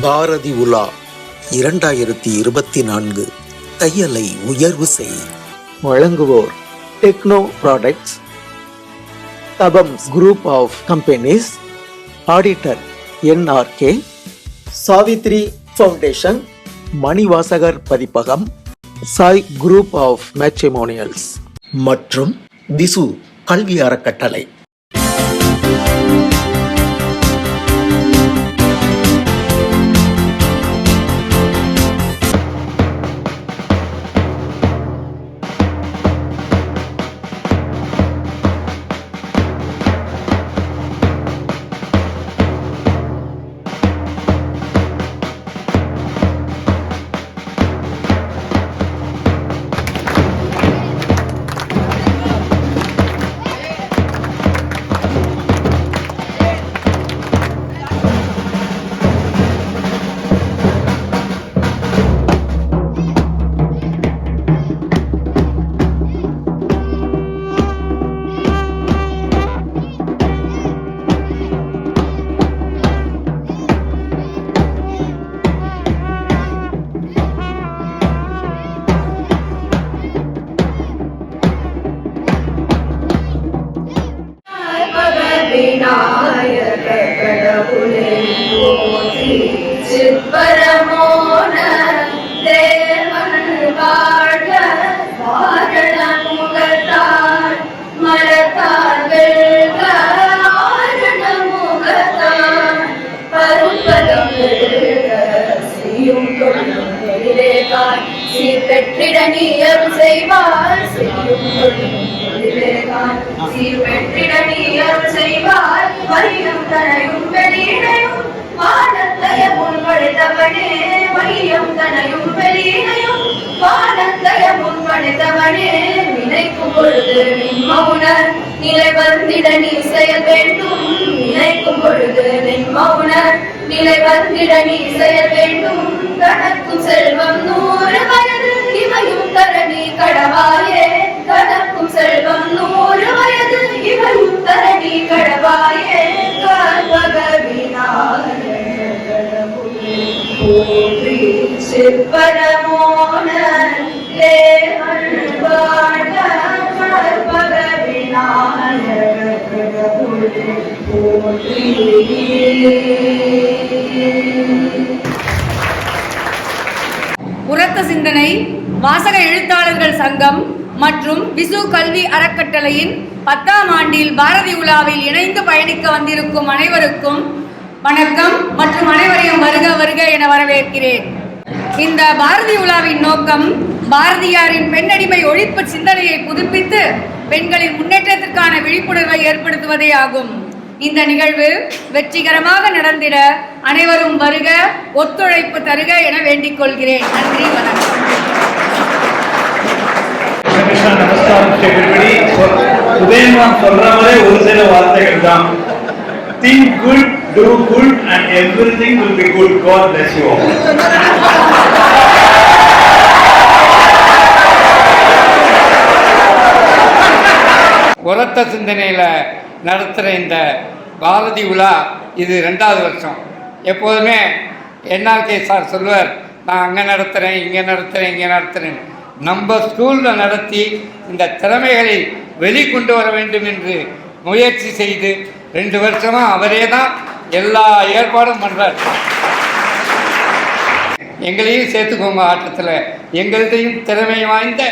பாரதி உலா 2024 தையலை உயர்வு செய். வழங்குவோர் டெக்னோ ப்ராடக்ட்ஸ், தபம்ஸ் group of companies, auditor NRK, Savithri foundation, Manivasagar பதிப்பகம், சாய் குரூப் ஆஃப் மேட்ரிமோனியல்ஸ் மற்றும் விசு கல்வி அறக்கட்டளை. நிலை வந்திட நீ செயல் வேண்டும், நினைக்கும் பொழுது நின் மௌன நிலை வந்திட நீ செயல் வேண்டும். கணக்கும் செல்வம் 100 வயது இவையும் தரணி கடவாயே, கணக்கும் செல்வம் 100 வயது இவையும் தரணி கடவாயே. கற்பக விநாயகர் போற்றி சிற்பரமோன தேவன் வாழ்க. கற்பக விநாயகர் போற்றி. உரத்த சிந்தனை வாசக எழுத்தாளர்கள் சங்கம் மற்றும் விசு கல்வி அறக்கட்டளையின் 10ஆம் ஆண்டில் பாரதி உலாவில் இணைந்து பயணிக்க வந்திருக்கும் அனைவருக்கும் வணக்கம் மற்றும் அனைவரையும் வருக வருக என வரவேற்கிறேன். இந்த பாரதி உலாவின் நோக்கம் பாரதியாரின் பெண்ணடிமை ஒழிப்பு சிந்தனையை புதுப்பித்து பெண்களின் முன்னேற்றத்திற்கான விழிப்புணர்வை ஏற்படுத்துவதே ஆகும். இந்த நிகழ்வு வெற்றிகரமாக நடந்திட அனைவரும் வருக, ஒத்துழைப்பு தருக என வேண்டிக் கொள்கிறேன். நன்றி, வணக்கம். உதயமான் சொல்றவரே ஒரு சில வார்த்தைகள் தான். Think good, do good and everything will be good. God bless you all. உரத்த சிந்தனையில் நடத்துகிற இந்த பாரதி உலா இது 2வது வருஷம். எப்போதுமே NRK சார் சொல்லுவார், நான் அங்கே நடத்துகிறேன், இங்கே நடத்துகிறேன், இங்கே நடத்துகிறேன். நம்ம ஸ்கூலில் நடத்தி இந்த திறமைகளை வெளிக்கொண்டு வர வேண்டும் என்று முயற்சி செய்து 2 வருஷமாக அவரே தான் எல்லா ஏற்பாடும் பண்ணுறார். எங்களையும் சேர்த்துக்கோங்க ஆட்டத்தில். எங்கள்கிட்டையும் திறமை வாய்ந்த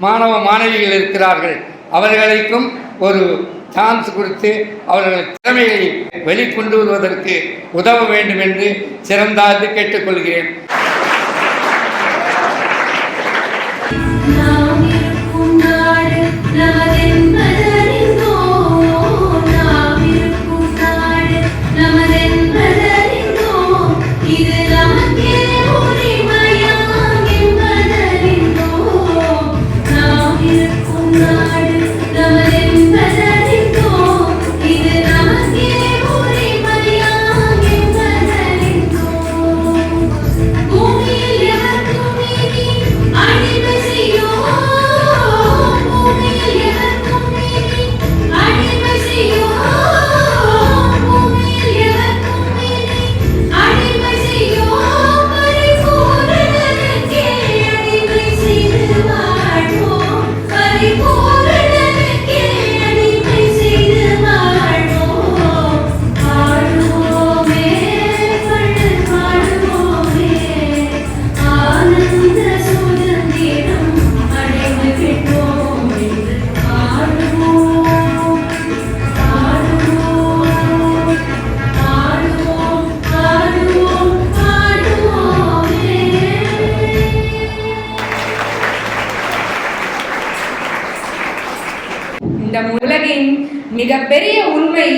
மாணவ மாணவிகள் இருக்கிறார்கள். அவர்களுக்கும் ஒரு சான்ஸ் கொடுத்து அவர்கள் திறமையை வெளிக்கொண்டு வருவதற்கு உதவ வேண்டும் என்று சிறந்தாது கேட்டுக்கொள்கிறேன். Oh மிகப்பெரிய உண்மை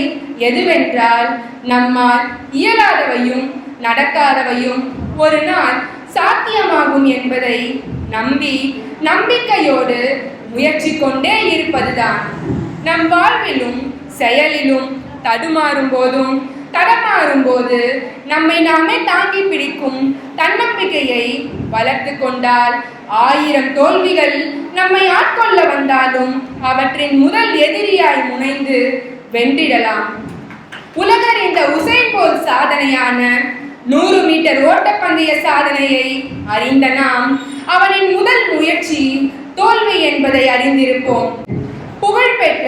எதுவென்றால், நம்மால் இயலாதவையும் நடக்காதவையும் ஒரு நாள் சாத்தியமாகும் என்பதை நம்பி நம்பிக்கையோடு முயற்சி கொண்டே இருப்பதுதான். நம் வாழ்விலும் செயலிலும் தடுமாறும் போதும் தடமாறும் போது நம்மை நாமே தாங்கி பிடிக்கும் தன்னம்பிக்கையை வளர்த்து கொண்டால் 1000 தோல்விகள் நம்மை ஆட்கொள்ள வந்தாலும் அவற்றின் முதல் எதிரியாய் முனைந்து வென்றிடலாம். உலகறிந்த உசைன் போல்ட் சாதனையான 100 மீட்டர் ஓட்டப்பந்தய சாதனையை அறிந்த நாம் அவனின் முதல் முயற்சி தோல்வி என்பதை அறிந்திருப்போம். புகழ்பெற்ற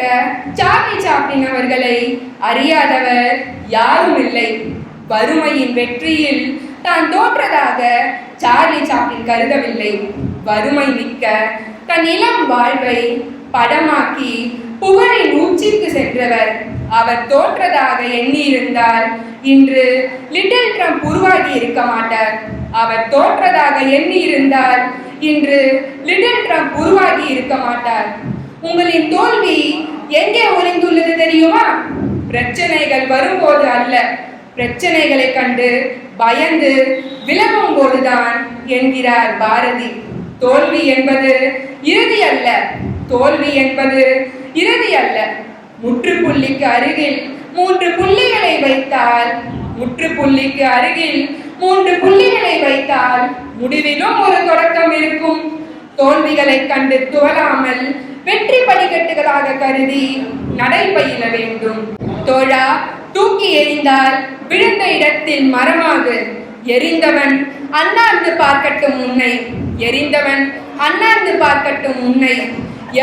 சார்லி சாப்ளின் அவர்களை அறியாதவர் யாரும் இல்லை. வறுமையின் வெற்றியில் தான் தோற்றதாக சார்லி சாப்ளின் கருதவில்லை. வறுமை மிக்க தன் இளம் வாழ்வை படமாக்கி புகழின் உச்சிக்கு சென்றவர். அவர் தோற்றதாக எண்ணியிருந்தால் இன்று லிட்டில் ட்ரம்ப் உருவாகி இருக்க மாட்டார். அவர் தோற்றதாக எண்ணியிருந்தால் இன்று லிட்டில் ட்ரம்ப் உருவாகி இருக்க மாட்டார். உங்களின் தோல்வி எங்கே ஒளிந்துள்ளது தெரியுமா? பிரச்சனைகள் வரும்போது அல்ல, பிரச்சனைகளை கண்டு பயந்து விலகும் போதுதான் என்கிறார் பாரதி. தோல்வி என்பது இறுதி அல்ல, தோல்வி என்பது இறுதி அல்ல. முற்றுப்புள்ளிக்கு அருகில் 3 புள்ளிகளை வைத்தால், முற்றுப்புள்ளிக்கு அருகில் 3 புள்ளிகளை வைத்தால் முடிவிலும் ஒரு தொடக்கம் இருக்கும். தோல்விகளை கண்டு துவளாமல் வெற்றி படிக்கட்டுகளாக கருதி நடைபயில வேண்டும். தோழா, தூக்கி எறிந்தால் விழுந்த இடத்தில் மரமாகு. எரிந்தவன் அண்ணாந்து பார்க்கட்டும் உன்னை, எரிந்தவன் அண்ணாந்து பார்க்கட்டும் உன்னை.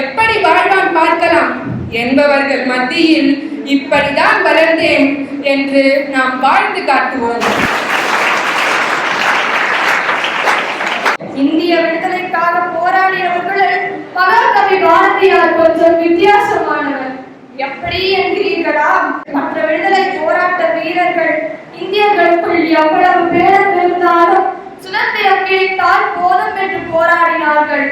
எப்படி வாழ்வான் பார்க்கலாம் என்பவர்கள் மத்தியில் இப்படிதான் வளர்ந்தேன் என்று நாம் வாழ்ந்து காட்டுவோம். இந்திய விடுதலைக்காக போராடியவர்கள் மகாகவி பாரதியார் கொஞ்சம் வித்தியாசமானவர். எப்படி என்கிறீர்களா? மற்ற விடுதலை போராட்ட வீரர்கள் இந்தியர்களுக்குள் எவ்வளவு பேரம் இருந்தாலும் சுதந்திரம் கிடைத்தால் போதும் என்று போராடினார்கள்.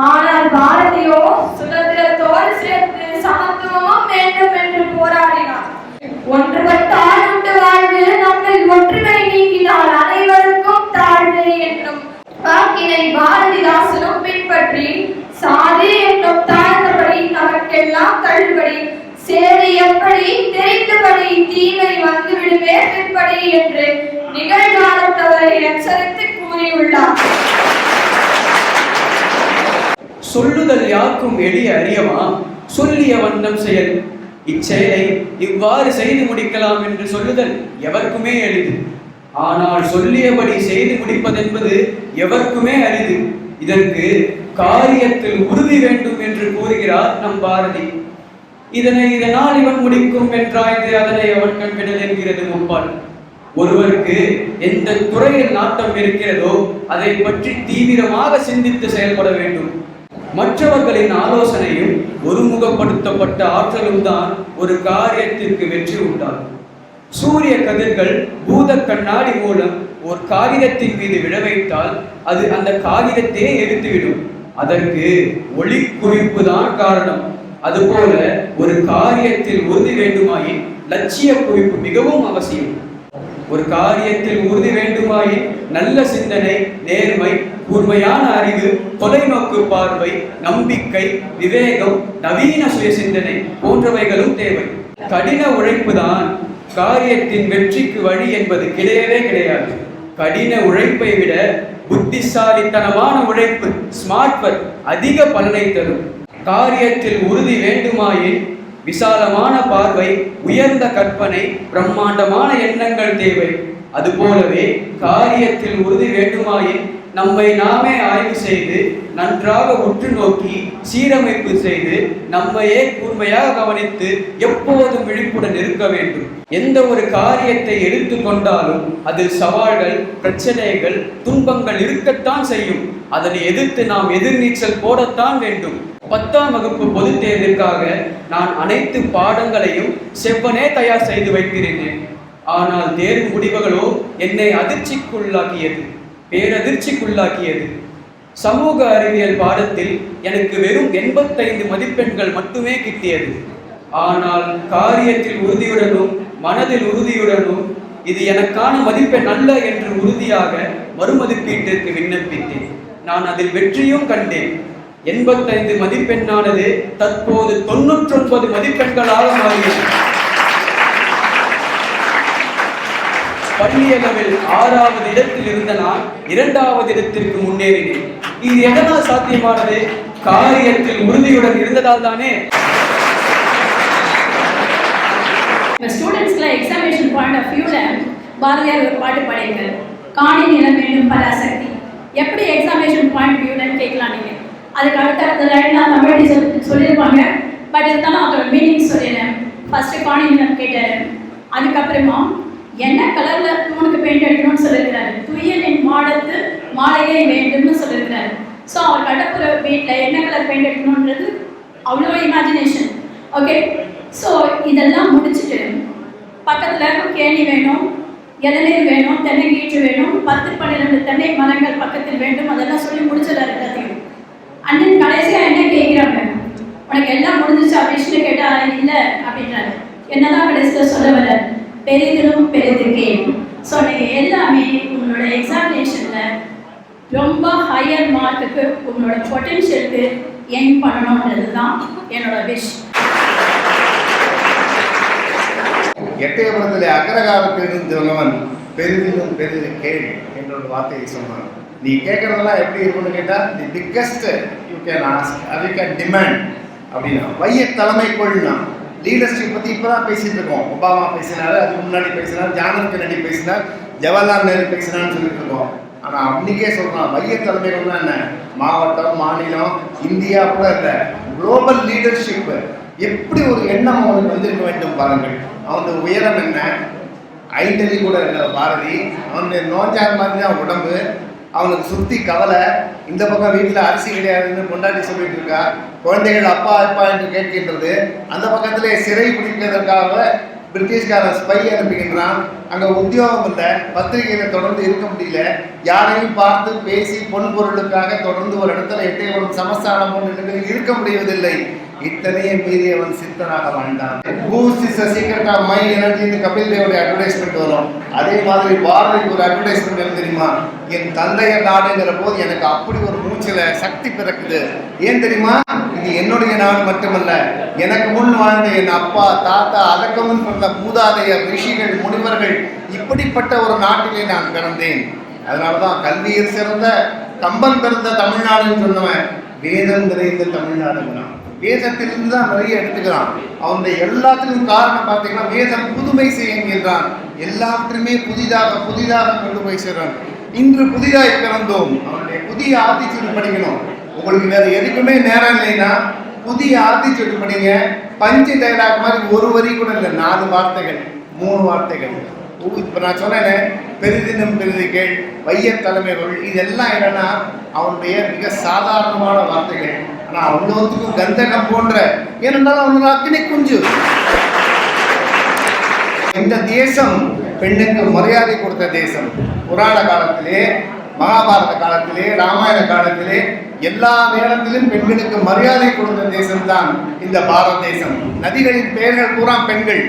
ஆனால் பாரதியோ சுதந்திரத்தோடு சேர்த்து சமத்துவமும் வேண்டும் என்று போராடினார். ஒன்றுபட்ட ஆளுண்டு வாழ்வு நம்மில் ஒற்றுமை நீங்கினால் அனைவருக்கும் தாழ்வு என்னும் வாக்கினை பாரதிதாசனும் பின்பற்றி சாதி என்னும் தாழ்ந்தபடி நமக்கெல்லாம் தள்ளுபடி, சேதி எப்படி தெரிந்தபடி தீமை வந்துவிடுமே பின்படி என்று நிகழ்காலத்தவரை எச்சரித்து கூறியுள்ளார். சொல்லுதல் யாக்கும் எளிய அறியவா, சொல்லிய வண்ணம் செயல். இச்செயலை இவ்வாறு செய்து முடிக்கலாம் என்று சொல்லுதல் எவருக்குமே எளிது. ஆனால் சொல்லியபடி செய்து முடிப்பதென்பது எவருக்குமே அரிது. இதற்கு காரியத்தில் உறுதி வேண்டும் என்று கூறுகிறார் நம் பாரதி. இதனால் இவன் முடிக்கும் என்றாய்ந்து அதனை அவன் கண்பிடல் என்கிறது முப்பால். ஒருவருக்கு எந்த துறையில் நாட்டம் இருக்கிறதோ அதை பற்றி தீவிரமாக சிந்தித்து செயல்பட வேண்டும். மற்றவர்களின் ஆலோசனையும் ஒருமுகப்படுத்தப்பட்ட ஆற்றலும் தான் ஒரு காரியத்திற்கு வெற்றி உண்டாகும். சூரிய கதிர்கள் பூத கண்ணாடி மூலம் ஒரு காகிதத்தின் மீது விழ வைத்தால் அது அந்த காகிதத்தையே எரித்துவிடும். அதற்கு ஒளி குவிப்பு தான் காரணம். அதுபோல ஒரு காரியத்தில் உறுதி வேண்டுமாயின் லட்சிய குவிப்பு மிகவும் அவசியம். ஒரு காரியத்தில் உறுதி வேண்டுமாயின் நல்ல சிந்தனை, நேர்மை, கூர்மையான அறிவு, தொலைநோக்கு பார்வை, நம்பிக்கை, விவேகம், நவீன சுய சிந்தனை போன்றவைகளும் தேவை. கடின உழைப்பு தான் காரியத்தின் வெற்றிக்கு வழி என்பது கிடையவே கிடையாது. கடின உழைப்பை விட புத்திசாலித்தனமான உழைப்பு, ஸ்மார்ட் ஒர்க் அதிக பலனை தரும். காரியத்தில் உறுதி வேண்டுமாயின் விசாலமான பார்வை, உயர்ந்த கற்பனை, பிரம்மாண்டமான எண்ணங்கள் தேவை. அதுபோலவே காரியத்தில் உறுதி வேண்டுமாயின் நம்மை நாமே ஆய்வு செய்து நன்றாக உற்று நோக்கி சீரமைப்பு செய்து நம்மையே கூர்மையாக கவனித்து எப்போதும் விழிப்புடன் இருக்க வேண்டும். எந்த ஒரு காரியத்தை எடுத்துக்கொண்டாலும் அதில் சவால்கள், பிரச்சனைகள், துன்பங்கள் இருக்கத்தான் செய்யும். அதனை எதிர்த்து நாம் எதிர்நீச்சல் போடத்தான் வேண்டும். 10ஆம் வகுப்பு பொதுத் தேர்விற்காக நான் அனைத்து பாடங்களையும் செவ்வனே தயார் செய்து வைத்திருந்தேன். ஆனால் தேர்வு முடிவுகளோ என்னை அதிர்ச்சிக்குள்ளாக்கியது, பேரதிர்ச்சிக்குள்ளாக்கியது. சமூக அறிவியல் பாடத்தில் எனக்கு வெறும் 85 மதிப்பெண்கள் மட்டுமே கிட்டியது. ஆனால் காரியத்தில் உறுதியுடனும் மனதில் உறுதியுடனும் இது எனக்கான மதிப்பெண் அல்ல என்று உறுதியாக மறுமதிப்பீட்டிற்கு விண்ணப்பித்தேன். நான் அதில் வெற்றியும் கண்டேன். 85 மதிப்பெண்ணானது தற்போது 99 மதிப்பெண்களாக மாறியது. பள்ளியளவில் 6வது இடத்தில் இருந்த நான் 2வது இடத்திற்கு முன்னேறினேன். இது எதனால் சாத்தியமானது? காரியத்தில் உறுதியுடன் இருந்ததால் தானே. ஸ்டூடெண்ட்ஸ்க்குலாம் எக்ஸாமினேஷன் பாயிண்ட் ஆஃப் வியூவில் பாரதியார் ஒரு பாட்டு பாடியிருக்காரு, காணி நிலம் வேண்டும் பராசக்தி. எப்படி எக்ஸாமினேஷன் பாயிண்ட் வியூலன்னு கேட்கலாம் நீங்கள். அதுக்கு அடுத்த லைன்லாம் தமிழ் டீச்சர் சொல்லியிருப்பாங்க. பட் இருந்தாலும் அதோட மீனிங் சொல்லிடுறேன். ஃபர்ஸ்ட் காணி நிலம் கேட்டார். அதுக்கப்புறமா என்ன கலரில் உனக்கு பெயிண்ட் அடிக்கணும்னு சொல்லியிருக்கிறாரு. துயலின் மாடத்து மாலையே வேண்டும்னு சொல்லியிருக்கிறாரு. ஸோ அவர் கடப்புற வீட்டில் என்ன கலர் பெயிண்ட் அடிக்கணுன்றது அவ்வளோ இமேஜினேஷன். ஓகே, ஸோ இதெல்லாம் முடிச்சுட்டு பக்கத்தில் கேணி வேணும், இளநீர் வேணும், தென்னை கீற்று வேணும், 10-12 தென்னை மரங்கள் பக்கத்தில் வேண்டும், அதெல்லாம் சொல்லி முடிச்சிடறாரு எல்லாத்தையும். அண்ணன் கடைசியாக என்ன கேட்குறாங்க, உனக்கு எல்லாம் முடிஞ்சிச்சு அப்படின்னு கேட்டால் இல்லை அப்படின்றாரு. என்னதான் கடைசியில் சொல்ல வர, பெரிதிலும் பெரிது கேள். ஸோ நீங்கள் எல்லாமே உங்களோட எக்ஸாமினேஷனில் ரொம்ப ஹையர் மார்க்குக்கு உங்களோட பொட்டென்ஷியலுக்கு எய்ம் பண்ணணுன்றது தான் என்னோட விஷ். எட்டயபுரத்திலே அக்ரகாரத்தில் சொன்னவன் பெரிதிலும் பெரிது கேள் என்ற ஒரு வார்த்தையை சொன்னான். நீ கேட்கறதெல்லாம் எப்படி இருக்குன்னு கேட்டால், the biggest you can ask, அது கேன் டிமாண்ட் அப்படின்னா. வைய தலைமை கொள்னா லீடர்ஷிப் பற்றி இப்போ தான் பேசிட்டு இருக்கோம். ஒபாமா பேசினார், அதுக்கு முன்னாடி பேசினார், ஜான் கென்னடி பேசினார், ஜவஹர்லால் நேரு பேசினான்னு சொல்லிட்டு இருக்கோம். ஆனால் அன்றைக்கே சொல்கிறான், மைய தலைமைகள்னா என்ன, மாவட்டம், மாநிலம், இந்தியா கூட இல்லை, குளோபல் லீடர்ஷிப். எப்படி ஒரு எண்ணம் அவனுக்கு வந்திருக்க வேண்டும் பாருங்கள். அவனுடைய உயரம் என்ன, ஐண்டலி கூட இல்லை பாரதி. அவனுடைய நோஞ்சார் மாதிரி தான் உடம்பு. அவனுக்கு சுற்றி கவலை. இந்த பக்கம் வீட்டில் அரிசி கிடையாதுன்னு பொண்டாட்டி சொல்லிட்டு இருக்கா. குழந்தைகள் அப்பா அப்பா என்று கேட்கின்றது. அந்த பக்கத்திலே சிறை பிடிக்கிறதுக்காக பிரிட்டிஷ்காரன் ஸ்பை அனுப்புகின்றான். அங்கே உத்தியோகம் இல்லை, பத்திரிகையில தொடர்ந்து இருக்க முடியல, யாரையும் பார்த்து பேசி பொன்பொருளுக்காக தொடர்ந்து ஒரு இடத்துல எட்டயபுரம் சமஸ்தானம் போன்று இருக்க முடிவதில்லை. இத்தனையே மீறி அவன் சித்தனாக வாழ்ந்தான். Boost is the secret of my எனர்ஜின்னு கபில் தேவோட அட்வர்டைஸ்மெண்ட் வரும். அதே மாதிரி பாரதிக்கு ஒரு அட்வர்டைஸ்மெண்ட் என்ன தெரியுமா, என் தந்தையர் நாடுங்கிற போது எனக்கு அப்படி ஒரு மூச்சில சக்தி பிறக்குது. ஏன் தெரியுமா, இது என்னுடைய நாடு மட்டுமல்ல, எனக்கு முன் வாழ்ந்த என் அப்பா தாத்தா அதற்கு முன் பிறந்த மூதாதையர் ரிஷிகள் முனிவர்கள் இப்படிப்பட்ட ஒரு நாட்டிலே நான் பிறந்தேன். அதனாலதான் கல்வியில் சிறந்த கம்பன் பிறந்த தமிழ்நாடுன்னு சொன்னவன் வேதம் நிறைந்த தமிழ்நாடுங்கிறான். வேதத்திலிருந்து தான் நிறைய எடுத்துக்கிறான். அவனுடைய எல்லாத்திலும் காரணம் பார்த்தீங்கன்னா, வேதம் புதுமை செய்கின்றான். எல்லாவற்றையுமே புதிதாக புதிதாக கொண்டு போய் சேர்றான். இன்று புதிதாக பிறந்தோம், அவனுடைய புதிய ஆத்திச்சூடு படிக்கணும். உங்களுக்கு வேற எதுக்குமே நேரம் இல்லைன்னா புதிய ஆத்திச்சூடு படிங்க. பஞ்சு டைலாக் மாதிரி ஒரு வரி கூட இல்லை, 4 வார்த்தைகள் 3 வார்த்தைகள். இப்போ நான் சொன்னேன், பெரிதினும் பெரிது கேள், வைய தலைமைகள், இதெல்லாம் என்னன்னா அவனுடைய மிக சாதாரணமான வார்த்தைகள். ஆனால் அவ்வளோத்துக்கும் கந்தகம் போன்ற, ஏனென்றால் அவனோட அக்னி குஞ்சு. இந்த தேசம் பெண்ணுக்கு மரியாதை கொடுத்த தேசம். புராண காலத்திலே, மகாபாரத காலத்திலே, ராமாயண காலத்திலே எல்லா நேரத்திலும் பெண்களுக்கு மரியாதை கொடுத்த தேசம்தான் இந்த பாரத தேசம். நதிகளின் பெயர்கள் பூரா பெண்கள்,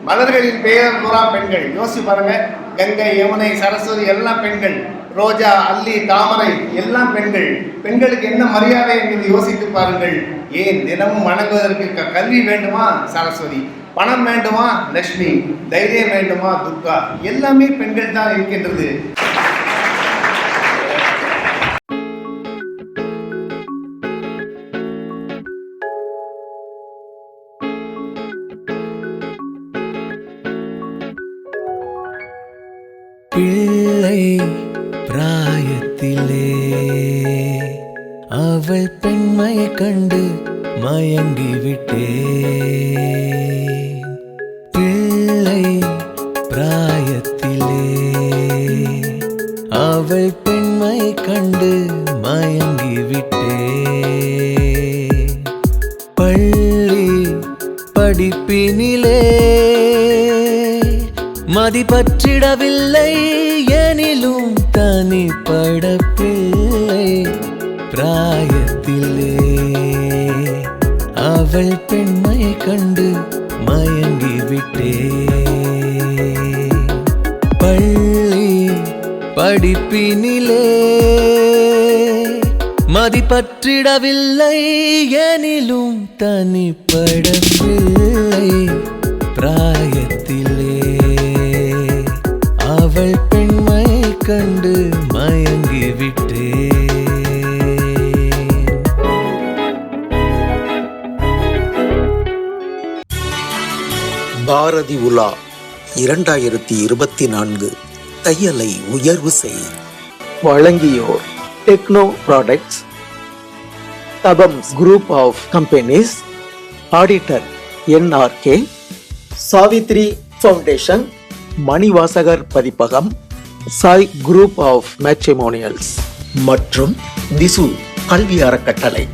மலர்களின் பெயர் பூரா பெண்கள். யோசிச்சு பாருங்க, கங்கை, யமுனை, சரஸ்வதி எல்லாம் பெண்கள், ரோஜா, அல்லி, தாமரை எல்லாம் பெண்கள். பெண்களுக்கு என்ன மரியாதை என்பது யோசித்து பாருங்கள். ஏன் தினமும் வணங்குவதற்கு கல்வி வேண்டுமா சரஸ்வதி, பணம் வேண்டுமா லட்சுமி, தைரியம் வேண்டுமா துர்கா, எல்லாமே பெண்கள் தான் இருக்கின்றது. பிள்ளை பிராயத்திலே அவள் பெண்மையை கண்டு மயங்கிவிட்டே. பிள்ளை பிராயத்திலே அவள் பெண்மையை கண்டு மயங்கிவிட்டே. பள்ளி படிப்பினிலே மதிப்பற்றிடவில்லை, எனிலும் தனிப்பட பிள்ளை பிராயத்திலே அவள் பெண்மையை கண்டு விட்டேன். பள்ளி படிப்பினிலே மதிப்பற்றிடவில்லை எனிலும் தனிப்படவில்லை. பிராயத்திலே அவள் பெண்மை கண்டு மயங்கிவிட்டேன். பாரதி உலா 2024 தையலை உயர்வு செய். வழங்கியோர் டெக்னோ ப்ராடக்ட்ஸ், தபம்ஸ் group of companies, auditor NRK, Savithri foundation, Manivasagar பதிப்பகம், சாய் குரூப் ஆஃப் மேட்ரிமோனியல்ஸ் மற்றும் விசு கல்வி அறக்கட்டளை.